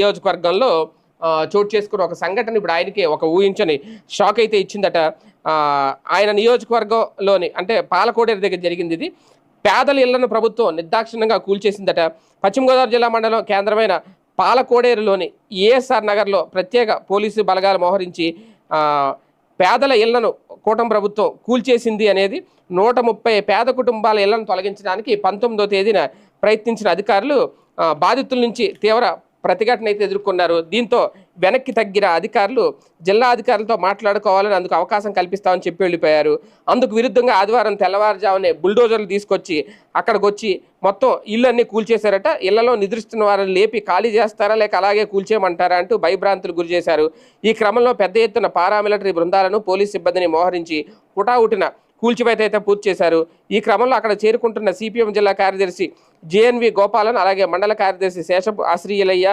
నియోజకవర్గంలో చోటు చేసుకున్న ఒక సంఘటన ఇప్పుడు ఆయనకి ఒక ఊహించని షాక్ అయితే ఇచ్చిందట. ఆయన నియోజకవర్గంలోని అంటే పాలకోడేరు దగ్గర జరిగింది ఇది. పేదల ఇళ్లను ప్రభుత్వం నిర్దాక్షిణ్యంగా కూల్చేసిందట. పశ్చిమ గోదావరి జిల్లా మండలం కేంద్రమైన పాలకోడేరులోని ఏఎస్ఆర్ నగర్లో ప్రత్యేక పోలీసు బలగాలు మోహరించి పేదల ఇళ్లను కూటమి ప్రభుత్వం కూల్చేసింది అనేది 130 పేద కుటుంబాల ఇళ్లను తొలగించడానికి 19వ తేదీన ప్రయత్నించిన అధికారులు బాధితుల నుంచి తీవ్ర ప్రతిఘటన అయితే ఎదుర్కొన్నారు. దీంతో వెనక్కి తగ్గిన అధికారులు జిల్లా అధికారులతో మాట్లాడుకోవాలని అందుకు అవకాశం కల్పిస్తామని చెప్పి వెళ్ళిపోయారు. అందుకు విరుద్ధంగా ఆదివారం తెల్లవారుజామునే బుల్డోజర్లు తీసుకొచ్చి అక్కడికి వచ్చి మొత్తం ఇల్లు అన్నీ కూల్చేశారట. ఇళ్లలో నిద్రిస్తున్న వారిని లేపి ఖాళీ చేస్తారా లేక అలాగే కూల్చేయమంటారా అంటూ భయభ్రాంతులు గురి చేశారు. ఈ క్రమంలో పెద్ద ఎత్తున పారామిలిటరీ బృందాలను పోలీసు సిబ్బందిని మోహరించి హుటాహుటిన కూల్చివేత అయితే పూర్తి చేశారు. ఈ క్రమంలో అక్కడ చేరుకుంటున్న సిపిఎం జిల్లా కార్యదర్శి జేఎన్వి గోపాలన్, అలాగే మండల కార్యదర్శి శేషపు ఆశ్రీయలయ్య,